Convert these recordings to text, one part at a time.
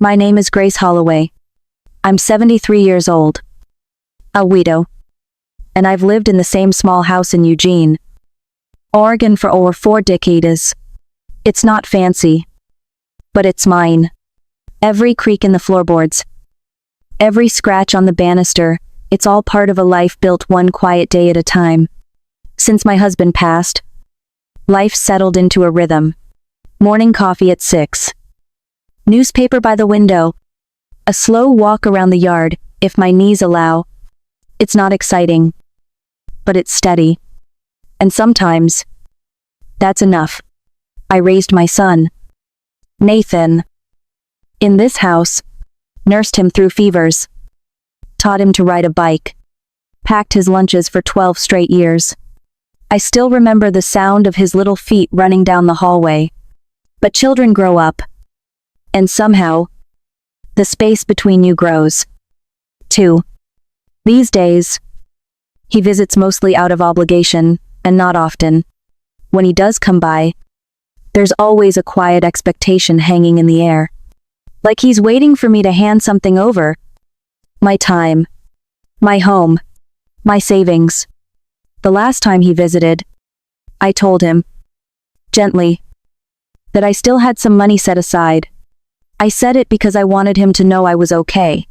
My name is Grace Holloway. I'm 73 years old. A widow. And I've lived in the same small house in Eugene, Oregon for over 4 decades. It's not fancy, but it's mine. Every creak in the floorboards, every scratch on the banister, it's all part of a life built one quiet day at a time. Since my husband passed, life settled into a rhythm. Morning coffee at 6. Newspaper by the window. A slow walk around the yard, if my knees allow. It's not exciting, but it's steady. And sometimes, that's enough. I raised my son, Nathan, in this house, nursed him through fevers, taught him to ride a bike, packed his lunches for 12 straight years. I still remember the sound of his little feet running down the hallway. But children grow up, and somehow, the space between you grows, too. These days, he visits mostly out of obligation, and not often. When he does come by, there's always a quiet expectation hanging in the air. Like he's waiting for me to hand something over. My time. My home. My savings. The last time he visited, I told him, gently, that I still had some money set aside. I said it because I wanted him to know I was okay.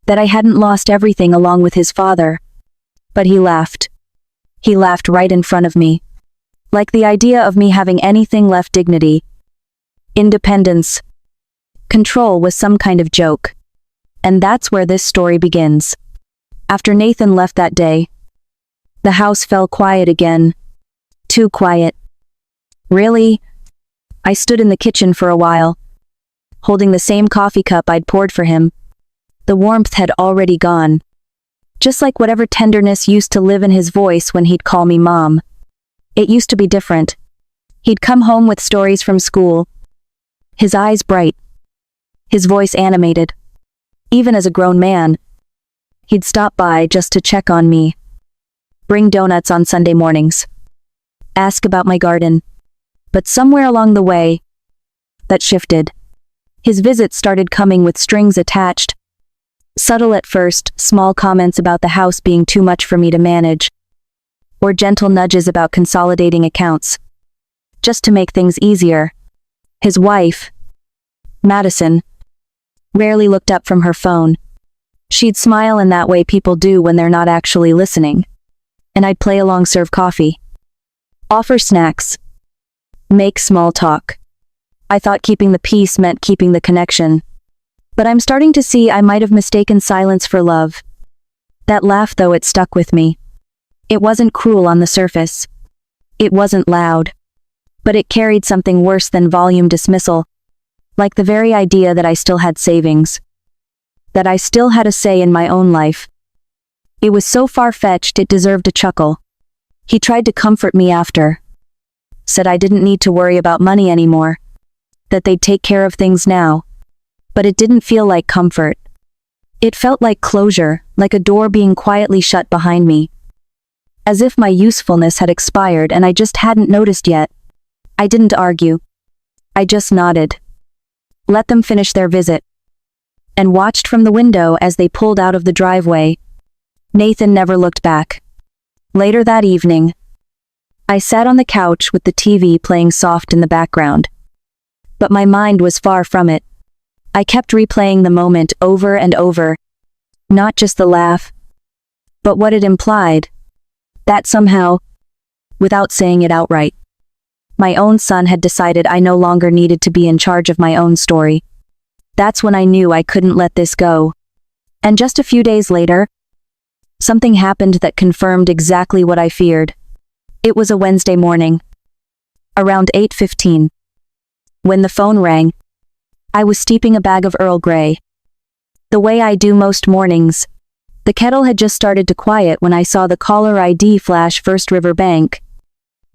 That I hadn't lost everything along with his father. But he laughed. He laughed right in front of me. Like the idea of me having anything left dignity, independence, control was some kind of joke. And that's where this story begins. After Nathan left that day, the house fell quiet again. Too quiet. Really? I stood in the kitchen for a while, holding the same coffee cup I'd poured for him. The warmth had already gone. Just like whatever tenderness used to live in his voice when he'd call me Mom. It used to be different. He'd come home with stories from school. His eyes bright. His voice animated. Even as a grown man, he'd stop by just to check on me. Bring donuts on Sunday mornings. Ask about my garden. But somewhere along the way, that shifted. His visits started coming with strings attached. Subtle at first, small comments about the house being too much for me to manage. Or gentle nudges about consolidating accounts. Just to make things easier. His wife, Madison, rarely looked up from her phone. She'd smile in that way people do when they're not actually listening. And I'd play along, serve coffee. Offer snacks. Make small talk. I thought keeping the peace meant keeping the connection. But I'm starting to see I might have mistaken silence for love. That laugh, though, it stuck with me. It wasn't cruel on the surface. It wasn't loud. But it carried something worse than volume dismissal. Like the very idea that I still had savings. That I still had a say in my own life. It was so far-fetched it deserved a chuckle. He tried to comfort me after. Said I didn't need to worry about money anymore. That they'd take care of things now. But it didn't feel like comfort. It felt like closure, like a door being quietly shut behind me. As if my usefulness had expired and I just hadn't noticed yet. I didn't argue. I just nodded. Let them finish their visit. And watched from the window as they pulled out of the driveway. Nathan never looked back. Later that evening, I sat on the couch with the TV playing soft in the background. But my mind was far from it. I kept replaying the moment over and over. Not just the laugh, but what it implied. That somehow, without saying it outright, my own son had decided I no longer needed to be in charge of my own story. That's when I knew I couldn't let this go. And just a few days later, something happened that confirmed exactly what I feared. It was a Wednesday morning, around 8:15. When the phone rang, I was steeping a bag of Earl Grey. The way I do most mornings. The kettle had just started to quiet when I saw the caller ID flash First River Bank.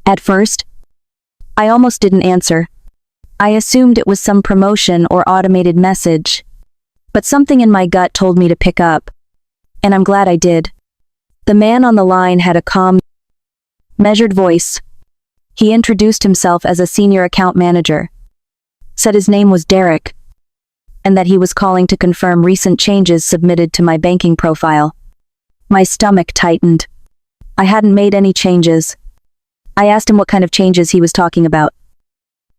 At first, I almost didn't answer. I assumed it was some promotion or automated message. But something in my gut told me to pick up. And I'm glad I did. The man on the line had a calm, measured voice. He introduced himself as a senior account manager. Said his name was Derek. and that he was calling to confirm recent changes submitted to my banking profile. My stomach tightened. I hadn't made any changes. I asked him what kind of changes he was talking about,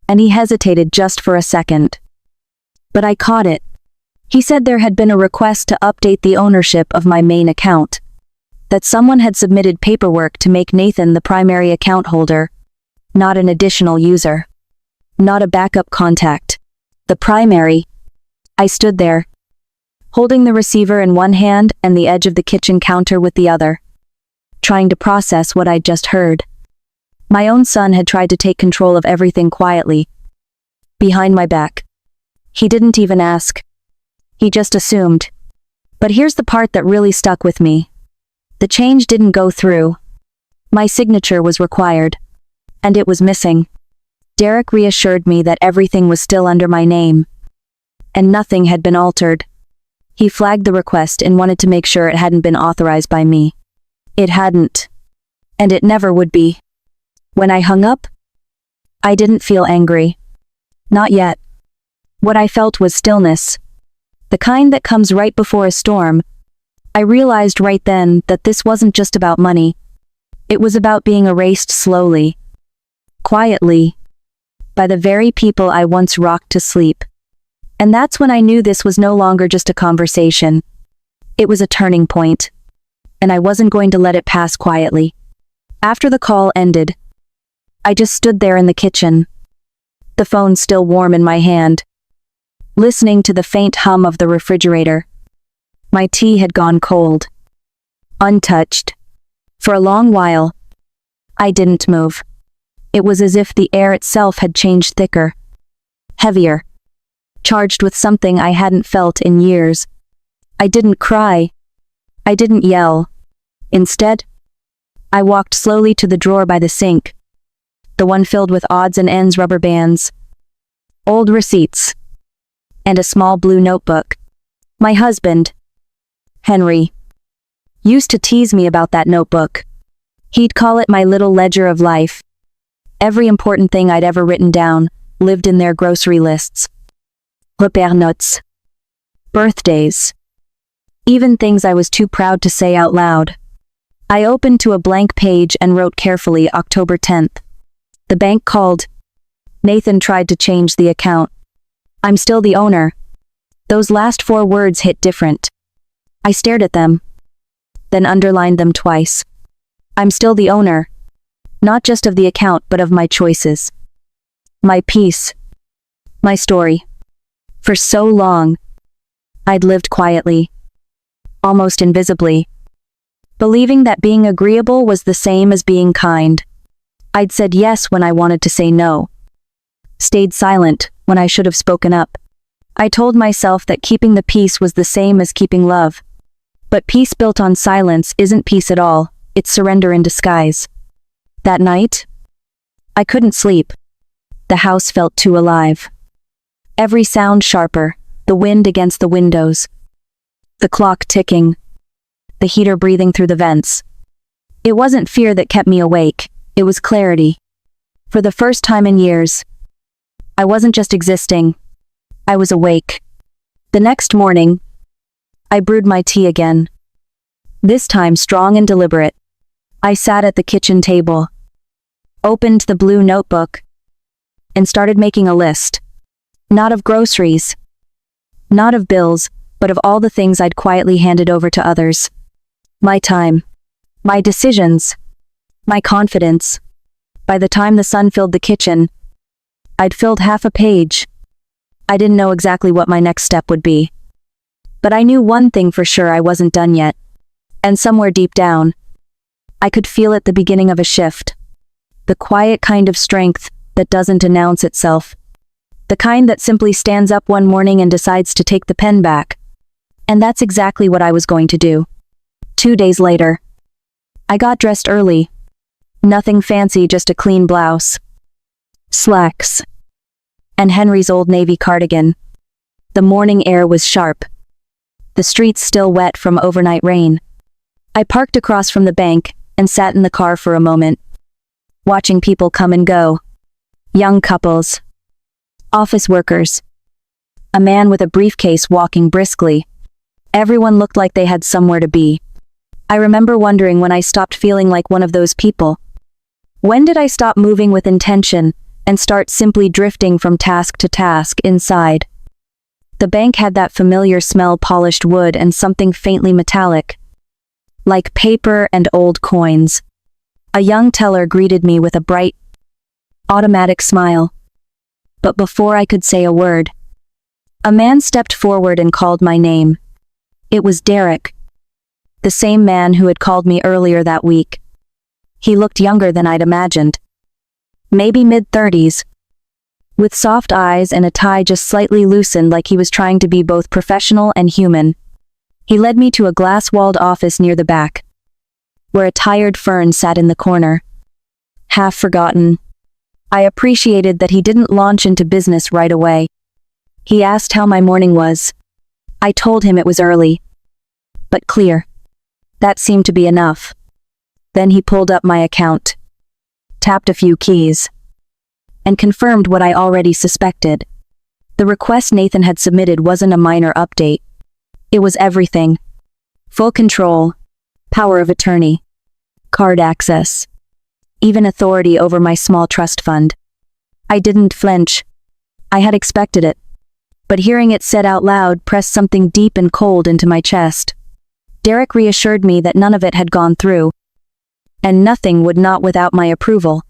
and he hesitated just for a second. But I caught it. He said there had been a request to update the ownership of my main account, that someone had submitted paperwork to make Nathan the primary account holder, not an additional user, not a backup contact, the primary. I stood there, holding the receiver in one hand and the edge of the kitchen counter with the other, trying to process what I'd just heard. My own son had tried to take control of everything quietly, behind my back. He didn't even ask. He just assumed. But here's the part that really stuck with me. The change didn't go through. My signature was required, and it was missing. Derek reassured me that everything was still under my name, and nothing had been altered. He flagged the request and wanted to make sure it hadn't been authorized by me. It hadn't. And it never would be. When I hung up, I didn't feel angry. Not yet. What I felt was stillness. The kind that comes right before a storm. I realized right then that this wasn't just about money. It was about being erased slowly, quietly, by the very people I once rocked to sleep. And that's when I knew this was no longer just a conversation. It was a turning point, and I wasn't going to let it pass quietly. After the call ended, I just stood there in the kitchen, the phone still warm in my hand, listening to the faint hum of the refrigerator. My tea had gone cold, untouched. For a long while, I didn't move. It was as if the air itself had changed thicker, heavier, charged with something I hadn't felt in years. I didn't cry. I didn't yell. Instead, I walked slowly to the drawer by the sink, the one filled with odds and ends rubber bands, old receipts, and a small blue notebook. My husband, Henry, used to tease me about that notebook. He'd call it my little ledger of life. Every important thing I'd ever written down lived in their grocery lists. Repères, birthdays, even things I was too proud to say out loud. I opened to a blank page and wrote carefully October 10th. The bank called. Nathan tried to change the account. I'm still the owner. Those last 4 words hit different. I stared at them, then underlined them twice. I'm still the owner, not just of the account but of my choices. My peace. My story. For so long, I'd lived quietly, almost invisibly, believing that being agreeable was the same as being kind. I'd said yes when I wanted to say no, stayed silent when I should have spoken up. I told myself that keeping the peace was the same as keeping love. But peace built on silence isn't peace at all, it's surrender in disguise. That night, I couldn't sleep. The house felt too alive. Every sound sharper, the wind against the windows, the clock ticking, the heater breathing through the vents. It wasn't fear that kept me awake, it was clarity. For the first time in years, I wasn't just existing, I was awake. The next morning, I brewed my tea again. This time strong and deliberate. I sat at the kitchen table, opened the blue notebook, and started making a list. Not of groceries, not of bills, but of all the things I'd quietly handed over to others. My time, my decisions, my confidence. By the time the sun filled the kitchen, I'd filled half a page. I didn't know exactly what my next step would be. But I knew one thing for sure: I wasn't done yet. And somewhere deep down, I could feel it, the beginning of a shift. The quiet kind of strength that doesn't announce itself. The kind that simply stands up one morning and decides to take the pen back. And that's exactly what I was going to do. 2 days later, I got dressed early. Nothing fancy, just a clean blouse, slacks, and Henry's old navy cardigan. The morning air was sharp, the streets still wet from overnight rain. I parked across from the bank and sat in the car for a moment, watching people come and go. Young couples, office workers, a man with a briefcase walking briskly. Everyone looked like they had somewhere to be. I remember wondering when I stopped feeling like one of those people. When did I stop moving with intention and start simply drifting from task to task inside? The bank had that familiar smell, polished wood and something faintly metallic, like paper and old coins. A young teller greeted me with a bright, automatic smile. But before I could say a word, a man stepped forward and called my name. It was Derek, the same man who had called me earlier that week. He looked younger than I'd imagined. Maybe mid-30s, with soft eyes and a tie just slightly loosened like he was trying to be both professional and human. He led me to a glass-walled office near the back, where a tired fern sat in the corner. Half forgotten, I appreciated that he didn't launch into business right away. He asked how my morning was. I told him it was early, but clear. That seemed to be enough. Then he pulled up my account, tapped a few keys, and confirmed what I already suspected. The request Nathan had submitted wasn't a minor update. It was everything. Full control, power of attorney, card access, even authority over my small trust fund. I didn't flinch. I had expected it. But hearing it said out loud pressed something deep and cold into my chest. Derek reassured me that none of it had gone through, and nothing would not without my approval.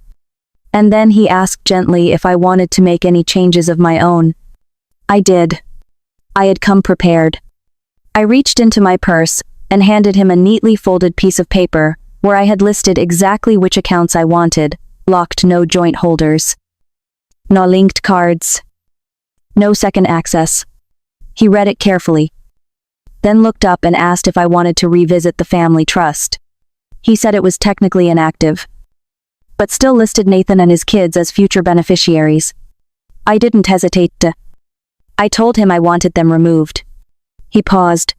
And then he asked gently if I wanted to make any changes of my own. I did. I had come prepared. I reached into my purse and handed him a neatly folded piece of paper where I had listed exactly which accounts I wanted, locked, no joint holders, no linked cards, no second access. He read it carefully, then looked up and asked if I wanted to revisit the family trust. He said it was technically inactive, but still listed Nathan and his kids as future beneficiaries. I didn't hesitate to. I told him I wanted them removed. He paused,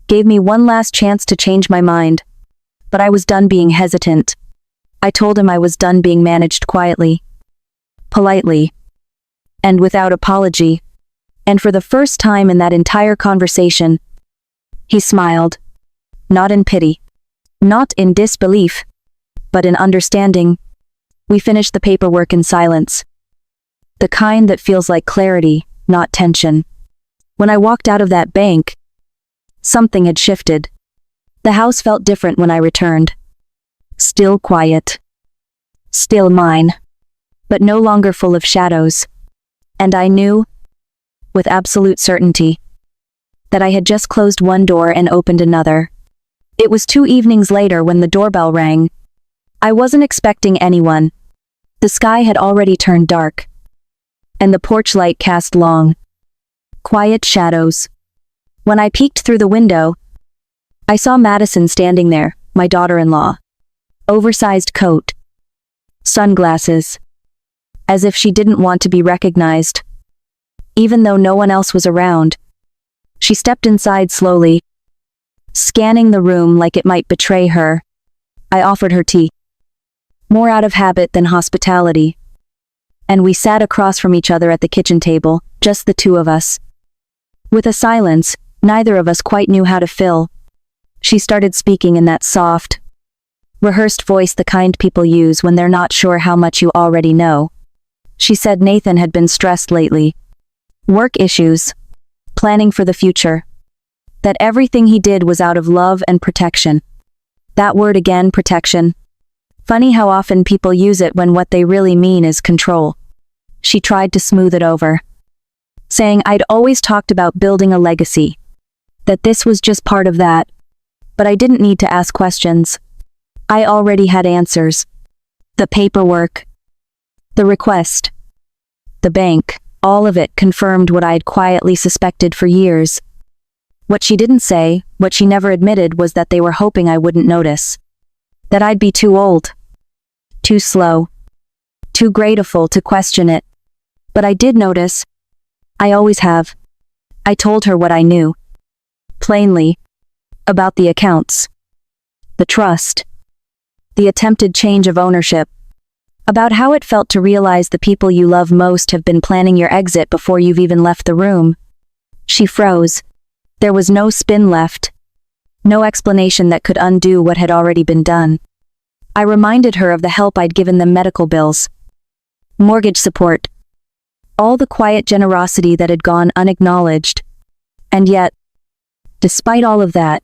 gave me one last chance to change my mind, but I was done being hesitant. I told him I was done being managed quietly, politely, and without apology. And for the first time in that entire conversation, he smiled, not in pity, not in disbelief, but in understanding. We finished the paperwork in silence, the kind that feels like clarity, not tension. When I walked out of that bank, something had shifted. The house felt different when I returned. Still quiet. Still mine. But no longer full of shadows. And I knew, with absolute certainty, that I had just closed one door and opened another. It was 2 evenings later when the doorbell rang. I wasn't expecting anyone. The sky had already turned dark, and the porch light cast long, quiet shadows. When I peeked through the window, I saw Madison standing there, my daughter-in-law. Oversized coat, sunglasses, as if she didn't want to be recognized. Even though no one else was around, she stepped inside slowly, scanning the room like it might betray her. I offered her tea, more out of habit than hospitality, and we sat across from each other at the kitchen table, just the two of us. With a silence neither of us quite knew how to fill, she started speaking in that soft, rehearsed voice, the kind people use when they're not sure how much you already know. She said Nathan had been stressed lately. Work issues, planning for the future. That everything he did was out of love and protection. That word again, protection. Funny how often people use it when what they really mean is control. She tried to smooth it over, saying I'd always talked about building a legacy, that this was just part of that. But I didn't need to ask questions. I already had answers. The paperwork, the request, the bank, all of it confirmed what I'd quietly suspected for years. What she didn't say, what she never admitted, was that they were hoping I wouldn't notice. That I'd be too old, too slow, too grateful to question it. But I did notice. I always have. I told her what I knew. Plainly. About the accounts. The trust. The attempted change of ownership. About how it felt to realize the people you love most have been planning your exit before you've even left the room. She froze. There was no spin left. No explanation that could undo what had already been done. I reminded her of the help I'd given them: medical bills, mortgage support, all the quiet generosity that had gone unacknowledged. And yet, despite all of that,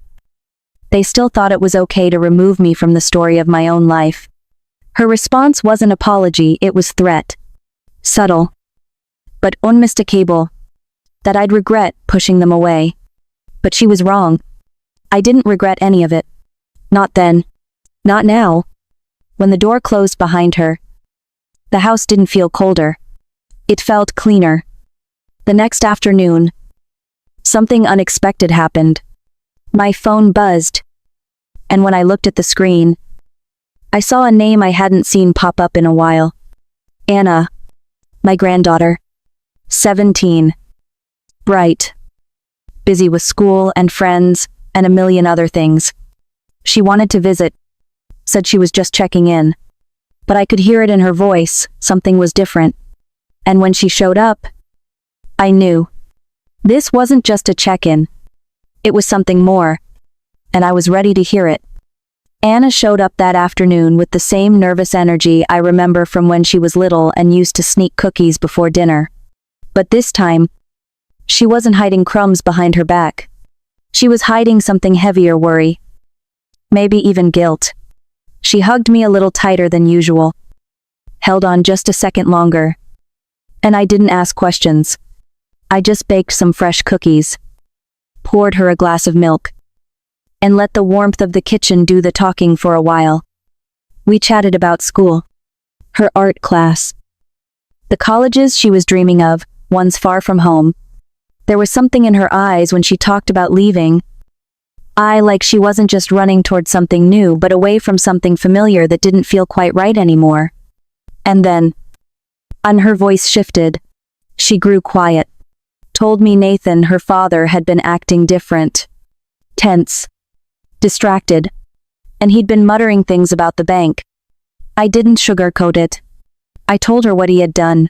they still thought it was okay to remove me from the story of my own life. Her response wasn't apology, it was threat. Subtle, but unmistakable, that I'd regret pushing them away. But she was wrong. I didn't regret any of it. Not then. Not now. When the door closed behind her, the house didn't feel colder. It felt cleaner. The next afternoon, something unexpected happened. My phone buzzed, and when I looked at the screen, I saw a name I hadn't seen pop up in a while. Anna, my granddaughter. 17. Bright. Busy with school and friends and a million other things. She wanted to visit, said she was just checking in. But I could hear it in her voice, something was different. And when she showed up, I knew. This wasn't just a check-in. It was something more, and I was ready to hear it. Anna showed up that afternoon with the same nervous energy I remember from when she was little and used to sneak cookies before dinner. But this time, she wasn't hiding crumbs behind her back. She was hiding something heavier: worry. Maybe even guilt. She hugged me a little tighter than usual. Held on just a second longer. And I didn't ask questions. I just baked some fresh cookies, poured her a glass of milk, and let the warmth of the kitchen do the talking for a while. We chatted about school, her art class, the colleges she was dreaming of, ones far from home. There was something in her eyes when she talked about leaving. Like she wasn't just running toward something new, but away from something familiar that didn't feel quite right anymore. And then, her voice shifted. She grew quiet. Told me Nathan, her father, had been acting different. Tense. Distracted. And he'd been muttering things about the bank. I didn't sugarcoat it. I told her what he had done.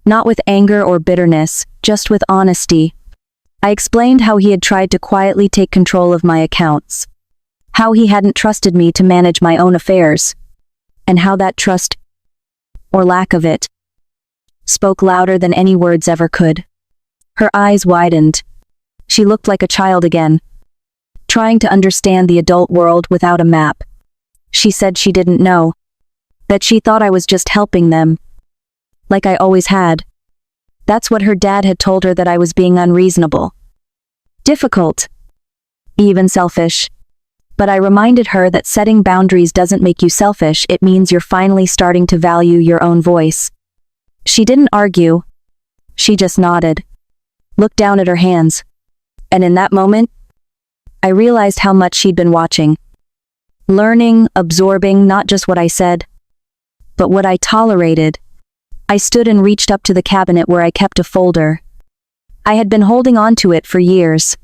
Not with anger or bitterness, just with honesty. I explained how he had tried to quietly take control of my accounts. How he hadn't trusted me to manage my own affairs. And how that trust, or lack of it, spoke louder than any words ever could. Her eyes widened. She looked like a child again, trying to understand the adult world without a map. She said she didn't know, that she thought I was just helping them, like I always had. That's what her dad had told her, that I was being unreasonable, difficult, even selfish. But I reminded her that setting boundaries doesn't make you selfish, it means you're finally starting to value your own voice. She didn't argue. She just nodded, looked down at her hands. And in that moment, I realized how much she'd been watching. Learning, absorbing not just what I said, but what I tolerated. I stood and reached up to the cabinet where I kept a folder. I had been holding on to it for years,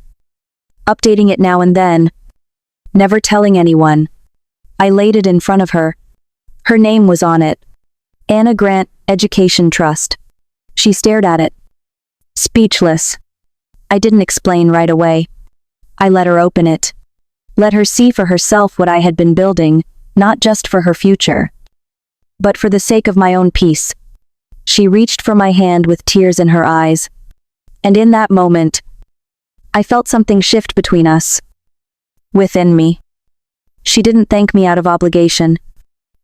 updating it now and then, never telling anyone. I laid it in front of her. Her name was on it. Anna Grant, Education Trust. She stared at it, speechless. I didn't explain right away. I let her open it. Let her see for herself what I had been building, not just for her future, but for the sake of my own peace. She reached for my hand with tears in her eyes. And in that moment, I felt something shift between us. Within me. She didn't thank me out of obligation.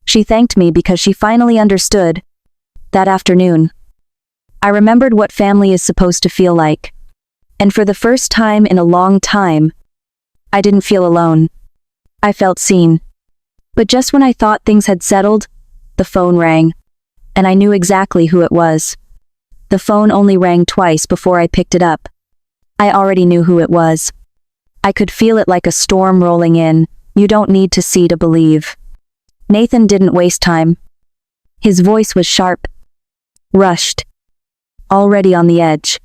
She thanked me because she finally understood. That afternoon, I remembered what family is supposed to feel like. And for the first time in a long time, I didn't feel alone. I felt seen. But just when I thought things had settled, the phone rang. And I knew exactly who it was. The phone only rang twice before I picked it up. I already knew who it was. I could feel it like a storm rolling in. You don't need to see to believe. Nathan didn't waste time. His voice was sharp, rushed, already on the edge.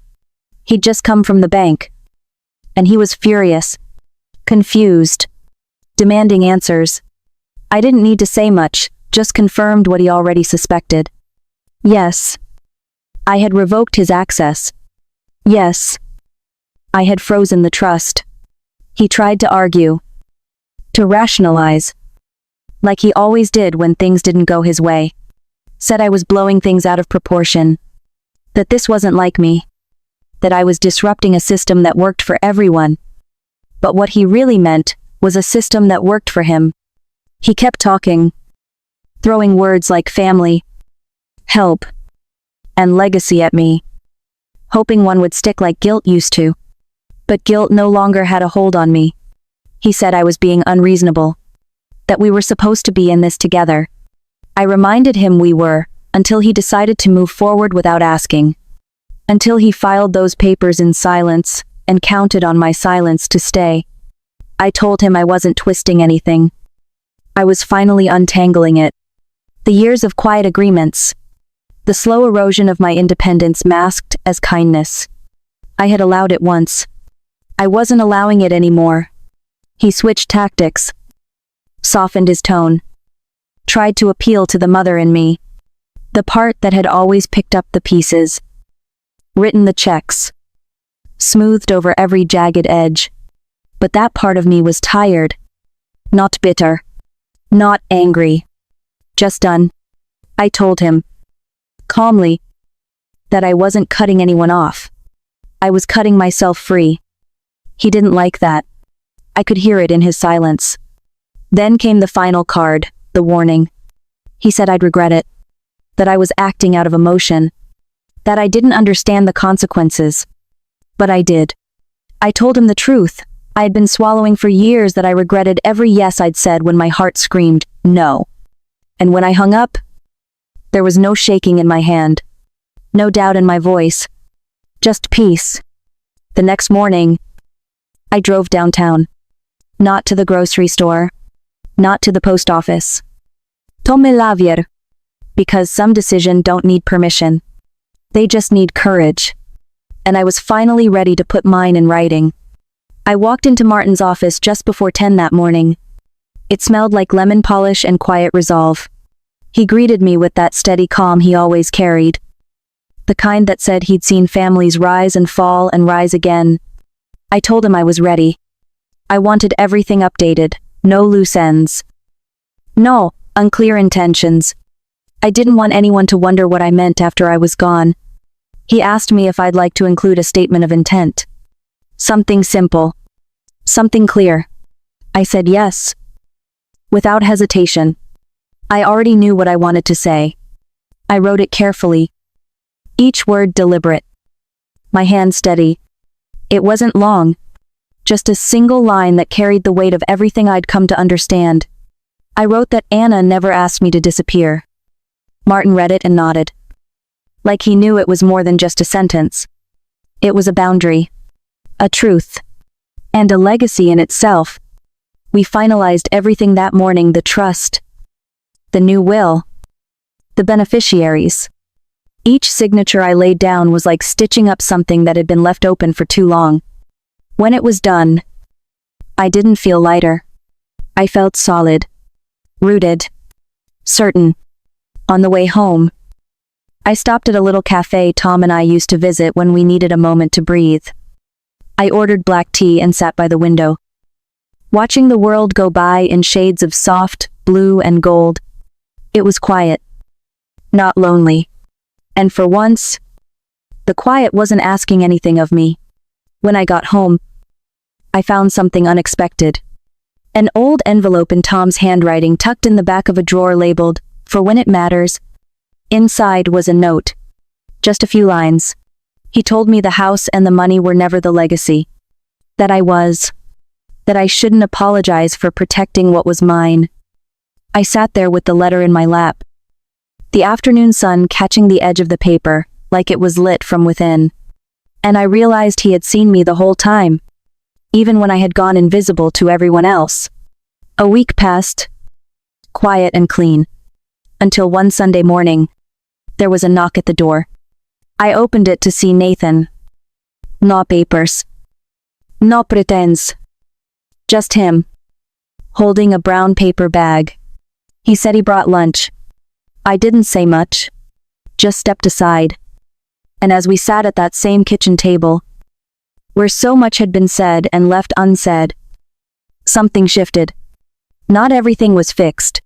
He'd just come from the bank. And he was furious, confused, demanding answers. I didn't need to say much, just confirmed what he already suspected. Yes, I had revoked his access. Yes, I had frozen the trust. He tried to argue, to rationalize, like he always did when things didn't go his way. Said I was blowing things out of proportion, that this wasn't like me, that I was disrupting a system that worked for everyone. But what he really meant was a system that worked for him. He kept talking, throwing words like family, help, and legacy at me, hoping one would stick like guilt used to. But guilt no longer had a hold on me. He said I was being unreasonable, that we were supposed to be in this together. I reminded him we were, until he decided to move forward without asking. Until he filed those papers in silence and counted on my silence to stay. I told him I wasn't twisting anything. I was finally untangling it. The years of quiet agreements, the slow erosion of my independence masked as kindness. I had allowed it once. I wasn't allowing it anymore. He switched tactics, softened his tone, tried to appeal to the mother in me, the part that had always picked up the pieces, written the checks, smoothed over every jagged edge. But that part of me was tired, not bitter, not angry, just done. I told him, calmly, that I wasn't cutting anyone off. I was cutting myself free. He didn't like that. I could hear it in his silence. Then came the final card, the warning. He said I'd regret it, that I was acting out of emotion, that I didn't understand the consequences. But I did. I told him the truth. I had been swallowing for years that I regretted every yes I'd said when my heart screamed, no. And when I hung up, there was no shaking in my hand, no doubt in my voice, just peace. The next morning, I drove downtown. Not to the grocery store, not to the post office. Tome lavier, because some decisions don't need permission. They just need courage. And I was finally ready to put mine in writing. I walked into Martin's office just before 10 that morning. It smelled like lemon polish and quiet resolve. He greeted me with that steady calm he always carried. The kind that said he'd seen families rise and fall and rise again. I told him I was ready. I wanted everything updated, no loose ends. No unclear intentions. I didn't want anyone to wonder what I meant after I was gone. He asked me if I'd like to include a statement of intent. Something simple. Something clear. I said yes. Without hesitation. I already knew what I wanted to say. I wrote it carefully. Each word deliberate. My hand steady. It wasn't long. Just a single line that carried the weight of everything I'd come to understand. I wrote that Anna never asked me to disappear. Martin read it and nodded. Like he knew it was more than just a sentence. It was a boundary. A truth. And a legacy in itself. We finalized everything that morning, the trust. The new will. The beneficiaries. Each signature I laid down was like stitching up something that had been left open for too long. When it was done, I didn't feel lighter. I felt solid. Rooted. Certain. On the way home, I stopped at a little cafe Tom and I used to visit when we needed a moment to breathe. I ordered black tea and sat by the window, watching the world go by in shades of soft, blue and gold. It was quiet. Not lonely. And for once, the quiet wasn't asking anything of me. When I got home, I found something unexpected. An old envelope in Tom's handwriting tucked in the back of a drawer labeled, "For when it matters." Inside was a note. Just a few lines. He told me the house and the money were never the legacy. That I shouldn't apologize for protecting what was mine. I sat there with the letter in my lap. The afternoon sun catching the edge of the paper, like it was lit from within. And I realized he had seen me the whole time, even when I had gone invisible to everyone else. A week passed, quiet and clean, until one Sunday morning, there was a knock at the door. I opened it to see Nathan. No papers. No pretense. Just him, holding a brown paper bag. He said he brought lunch. I didn't say much, just stepped aside. And as we sat at that same kitchen table, where so much had been said and left unsaid, something shifted. Not everything was fixed,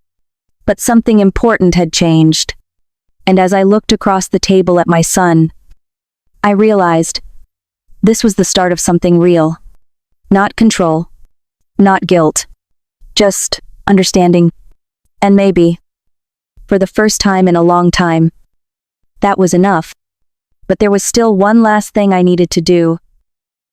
but something important had changed. And as I looked across the table at my son, I realized this was the start of something real. Not control, not guilt, just understanding. And maybe, for the first time in a long time, that was enough. But there was still one last thing I needed to do.